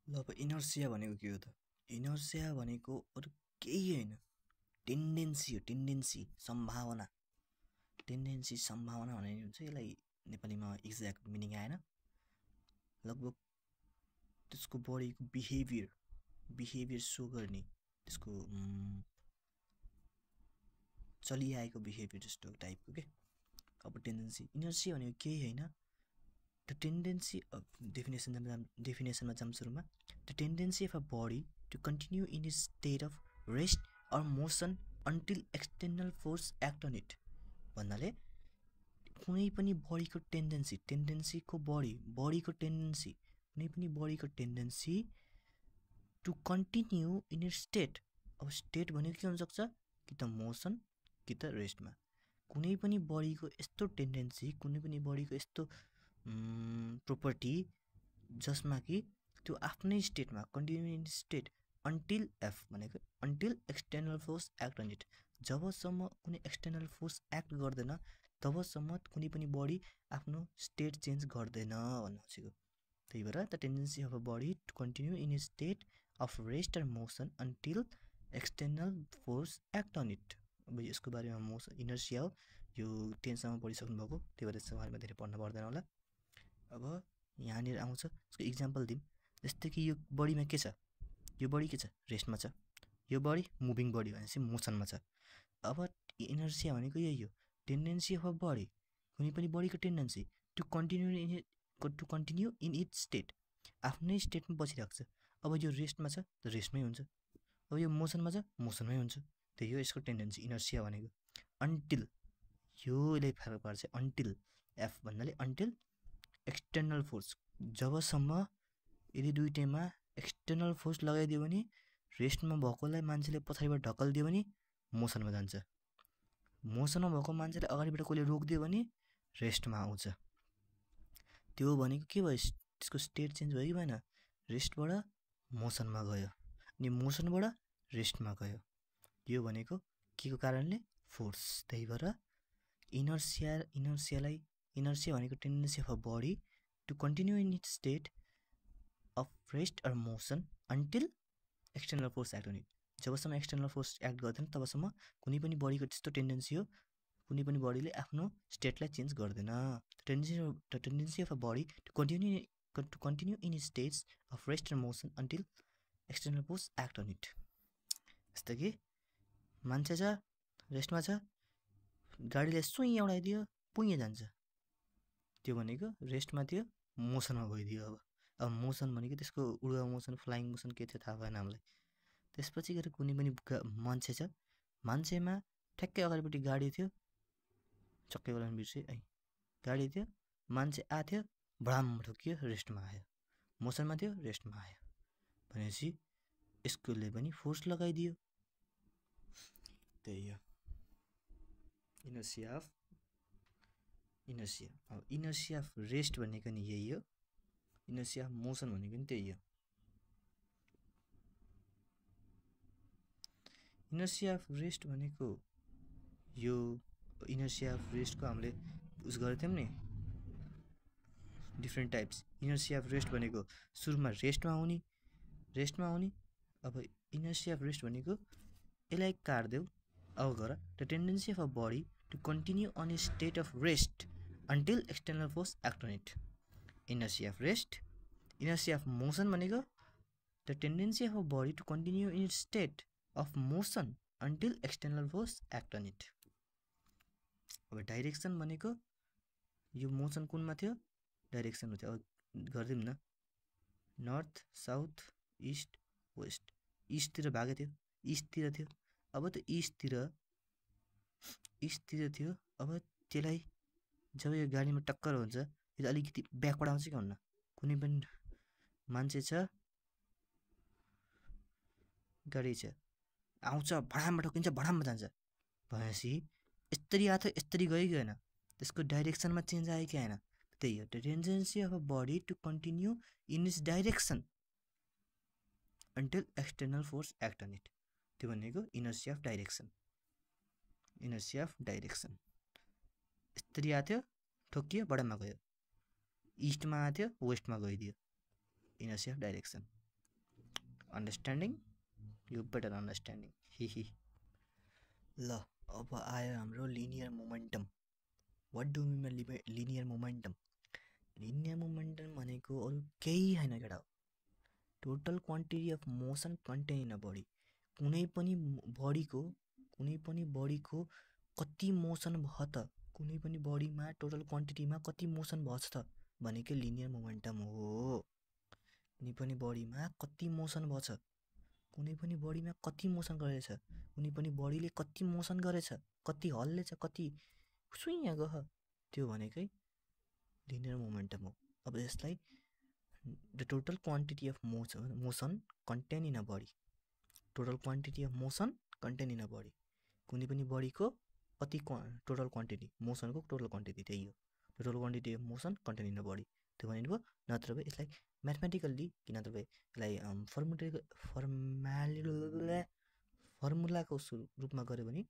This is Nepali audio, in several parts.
ल अब इनर्सिया भनेको के हो त? इनर्सिया भनेको अरू केही होइन, टेन्डेन्सी हो। टेन्डेन्सी, सम्भावना। सम्भावना भने हुन्छ। यसलाई नेपालीमा एक्ज्याक्ट मिनिङ आएन, लगभग त्यसको बडीको बिहेभियर सो गर्ने, त्यसको चलिआएको बिहेभियर जस्तो टाइपको के। अब टेन्डेन्सी, इनर्सिया भनेको केही होइन, द टेन्डेन्सी अफ डेफिनेसनमा जाम सुरुमा। The tendency of a body to continue in its state of rest or motion until external force act on it. भन्नाले कुनै पनि बडीको बडीको tendency to continue in its state. अब स्टेट भनेको के हुनसक्छ, कि त मोसन कि त रेस्टमा। कुनै पनि बडीको यस्तो टेन्डेन्सी, कुनै पनि बडीको यस्तो प्रोपर्टी जसमा कि त्यो आफ्नै स्टेटमा continue in state until F भनेको until external force act on it. जबसम्म कुनै एक्सटर्नल फोर्स एक्ट गर्दैन तबसम्म कुनै पनि बडी आफ्नो स्टेट चेन्ज गर्दैन भन्नु खोजेको। त्यही भएर the tendency of a body to continue in state of rest or motion until external force act on it. अब यसको बारेमा मोसन इनर्सिया हो, यो 10सम्म पढिसक्नु भएको, त्यही भएर यसको बारेमा धेरै पढ्नु पर्दैन होला। अब यहाँनिर आउँछ, यसको इक्जाम्पल दिउँ। जस्तै कि यो बडीमा के छ, यो बडी के छ, रेस्टमा छ। यो बडी मुभिङ बडी भनेपछि मोसनमा छ। अब इनर्सिया भनेको यही हो, टेन्डेन्सी अफ अ बडी, कुनै पनि बडीको tendency to continue in it state, आफ्नै स्टेटमा बसिरहेको छ। अब यो रेस्टमा छ त रेस्टमै हुन्छ, अब यो मोसनमा छ मोसनमै हुन्छ। त्यही हो यसको टेन्डेन्सी, इनर्सिया भनेको। अन्टिल, योले फरक पार्छ। अन्टिल एफ भन्नाले अन्टिल एक्सटर्नल फोर्स, जबसम्म यदि दुइटैमा एक्सटर्नल फोर्स लगाइदियो भने, रेस्टमा भएकोलाई मान्छेले पछाडिबाट ढकलिदियो भने मोसनमा जान्छ, मोसनमा भएको मान्छेले अगाडिबाट कसले रोकिदियो भने रेस्टमा आउँछ। त्यो भनेको के भयो, त्यसको स्टेट चेन्ज भयो कि भएन, रेस्टबाट मोसनमा गयो अनि मोसनबाट रेस्टमा गयो। यो भनेको के को कारणले, फोर्स। त्यही भएर इनर्सिया भनेको tendency of a body to continue in it state of rest or motion until external force act on it. जबसम्म एक्सटर्नल फोर्स एक्ट गर्दैन तबसम्म कुनै पनि बडीको त्यस्तो टेन्डेन्सी हो, कुनै पनि बडीले आफ्नो स्टेटलाई चेन्ज गर्दैन। The tendency of a body to continue in states of rest and motion until external force act on it. जस्तै कि मान्छे छ, रेस्टमा छ, गाडीले सुई उडाइदियो, पुइँ जान्छ। त्यो भनेको रेस्टमा थियो, मोसनमा गइदियो। अब मोसन भनेको त्यसको उडुवा मोसन, फ्लाइङ मोसन के थियो थाहा भएन हामीलाई। त्यसपछि गएर कुनै पनि मान्छे छ, मान्छेमा ठ्याक्कै अगाडिपट्टि गाडी थियो, चक्कै बोलाउनु बिर्सेँ है, गाडी थियो, मान्छे आथ्यो, बडाम ठोकियो, रेस्टमा आयो। मोसनमा थियो, रेस्टमा आयो भनेपछि यसकोले पनि फोर्स लगाइदियो। त्यही हो इनर्सिया अफ अब इनर्सिया अफ रेस्ट भनेको नि यही हो, इनर्सिया अफ मोसन भनेको नि त्यही हो। इनर्सिया अफ रेस्ट भनेको यो, इनर्सिया अफ रेस्टको हामीले उस गरेको थियौँ नि, different types. Inertia of rest भनेको सुरुमा रेस्टमा आउने। अब इनर्सिया अफ रेस्ट भनेको यसलाई काट्देऊ, अब गर the tendency of a body to continue on a state of rest until external force act on it. Inertia of rest. Inertia of motion भनेको the tendency of a body to continue in state of motion until external force act on it. अब डाइरेक्सन भनेको यो मोसन कुनमा थियो, डाइरेक्सनमा थियो। अब गरिदिउँ न, नर्थ साउथ इस्ट वेस्ट, इस्टतिर भागेको थियो, इस्टतिर थियो। अब त्यो इस्टतिर थियो, अब त्यसलाई जब यो गाडीमा टक्कर हुन्छ, यो अलिकति ब्याकवर्ड आउँछ कि हुन्न। कुनै पनि मान्छे छ, गाडी छ, आउँछ, भडामबाट ठोकिन्छ, भडाममा जान्छ भनेपछि यस्तरी आएको थियो, यस्तरी गयो कि होइन, त्यसको डाइरेक्सनमा चेन्ज आयो कि आएन। त्यही हो the tendency of a body to continue in its direction until external force act on it. त्यो भनेको inertia of direction. Inertia of direction, यस्तरी आएको थियो, ठोकियो, बडाममा गयो, इस्टमा आएको थियो, वेस्टमा गइदियो, inertia of direction. Understanding you better understanding हिहि ल अब आयो हाम्रो linear momentum what do mean linear momentum linear momentum भनेको अरू केही होइन केटा हो total quantity of motion contain in a body कुनै पनि बडीको कति मोसन भयो त कुनै पनि बडीमा टोटल क्वान्टिटीमा कति मोसन भएछ त भनेकै लिनियर मोमेन्टम हो कुनै पनि बडीमा कति मोसन भएछ कुनै पनि बडीमा कति मोसन गरेछ कुनै पनि बडीले कति मोसन गरेछ कति हल्लेछ कति सुइँ गह त्यो भनेकै लिनियर मोमेन्टम हो अब यसलाई the total quantity of motion contain in a body total quantity of motion contain in a body कुनै पनि बडीको कति टोटल क्वान्टिटी मोसनको टोटल क्वान्टिटी त्यही हो total quantity of motion contain in a body त्यो भनिदिनु नत्र भए यसलाई म्याथमेटिकल्ली कि नत्र भए यसलाई फर्मुलाको रूपमा गऱ्यो भने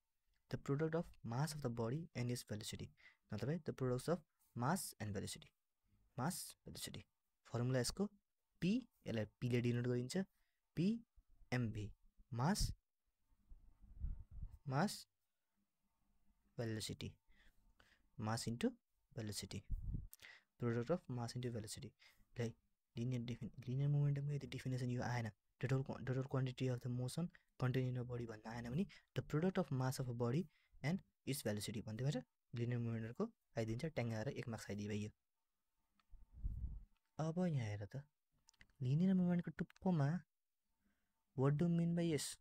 the product of mass of the body and its velocity नत्र भए the products of mass and velocity formula यसको पी यसलाई पीले डिनोट गरिन्छ P MV mass velocity mass into velocity product of mass into velocity like linear मोमेन्टमको यदि डिफिनेसन यो आएन total quantity of the motion contain in a body भन्न आएन भने the product of mass of a body and its velocity भन्दै भएर लिनियर मोमेन्टको आइदिन्छ ट्याङ्गाएर 1 मार्क्स आइदियो भयो अब यहाँ हेर त लिनियर मोमेन्टको टुप्पोमा वाट डु मिन बाई यस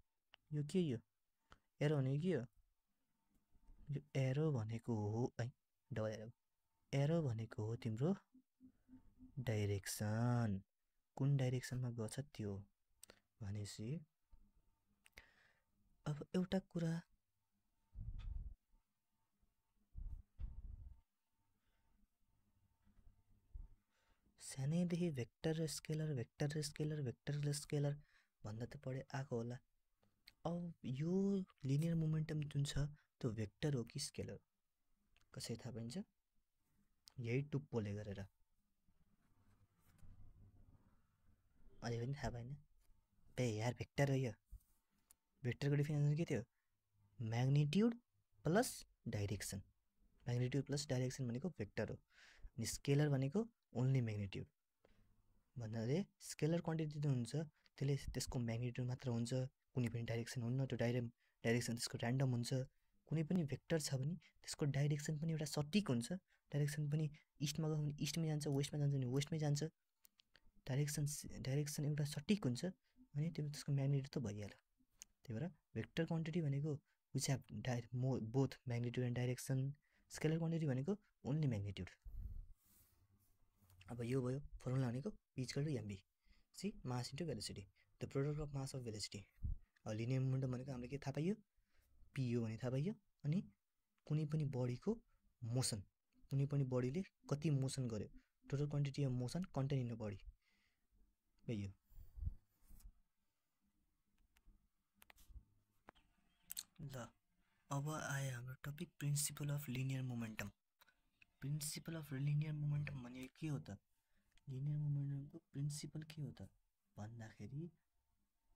यो के यो एरो भनेको के हो यो एरो भनेको हो है डबल एरो भनेको हो तिम्रो डाइरेक्सन कुन डाइरेक्सनमा गछ त्यो भनेपछि अब एउटा कुरा सानैदेखि भेक्टर र स्केलर भन्दा त पढे आएको होला अब यो लिनियर मोमेन्टम जुन छ त्यो भेक्टर हो कि स्केलर कसरी थाहा पाइन्छ यही टुप्पोले गरेर अझै पनि थाहा पाएन बे यार भेक्टर हो यो भेक्टरको डिफिनेसन के थियो म्याग्निट्युड प्लस डाइरेक्सन भनेको भेक्टर हो अनि स्केलर भनेको ओन्ली म्याग्निट्युड भन्नाले स्केलर क्वान्टिटी त हुन्छ त्यसले त्यसको म्याग्निट्युड मात्र हुन्छ कुनै पनि डाइरेक्सन हुन्न त्यो डाइरेक्सन त्यसको ऱ्यान्डम हुन्छ कुनै पनि भेक्टर छ भने त्यसको डाइरेक्सन पनि एउटा सटिक हुन्छ डाइरेक्सन पनि इस्टमा गयो भने इस्टमै जान्छ वेस्टमा जान्छ भने वेस्टमै जान्छ डाइरेक्सन एउटा सटिक हुन्छ अनि त्यसको म्याग्निट्युड त भइहाल्यो त्यही भएर भेक्टर क्वान्टिटी भनेको which have both magnitude and direction scalar quantity भनेको ओन्ली म्याग्निट्युड अब यो भयो फर्मुला भनेको पिचकल to MB C mass into velocity the product of mass of velocity अब लिनियर मोमेन्टम भनेको हामीले के थाहा पाइयो पी हो भने थाहा पाइयो अनि कुनै पनि बडीको मोसन कुनै पनि बडीले कति मोसन गर्यो total quantity of motion contain in a body भयो ल अब आयो हाम्रो topic principle of linear momentum भनेको के हो त लिनियर मोमेन्टमको प्रिन्सिपल के हो त भन्दाखेरि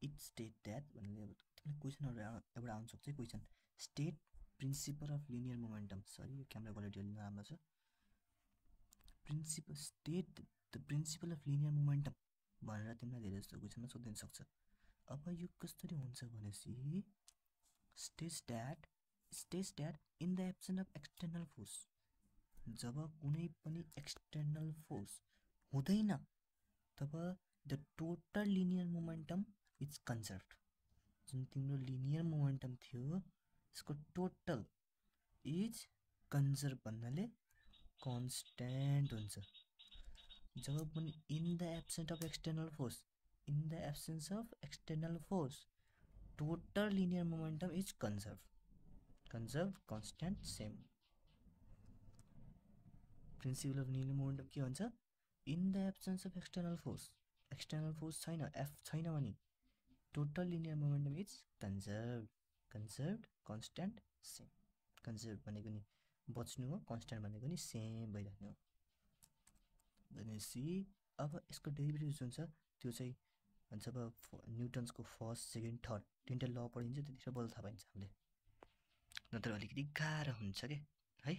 इट स्टेट द्याट भन्ने अब तिमीले क्वेसनहरू एउटा आउन सक्छ question state principal of linear momentum sorry यो क्यामेरा क्वालिटी अलि नराम्रो छ state the principal of linear momentum भनेर तिमीलाई धेरै जस्तो क्वेसनमा सोधिन सक्छ अब यो कसरी हुन्छ भनेपछि states that in the absence of external force जब कुनै पनि एक्सटर्नल फोर्स हुँदैन तब the total linear momentum is conserve जुन तिम्रो लिनियर मोमेन्टम थियो यसको टोटल इज कन्जर्भ भन्नाले कन्स्ट्यान्ट हुन्छ जब पनि in the absence of external force total linear momentum is conserve constant same principle of linear momentum के भन्छ in the absence of external force छैन एफ छैन भने total linear momentum is conserve constant same conserve भनेको नि बच्नु हो कन्स्ट्यान्ट भनेको नि सेम भइराख्नु हो भनेपछि अब यसको डेरिभेटिभ जुन छ त्यो चाहिँ जब न्युटन्सको फर्स्ट सेकेन्ड थर्ड तिनवटा ल पढिन्छ त्यतिखेर बल्ल थाहा पाइन्छ हामीले, नत्र अलिकति गाह्रो हुन्छ के है।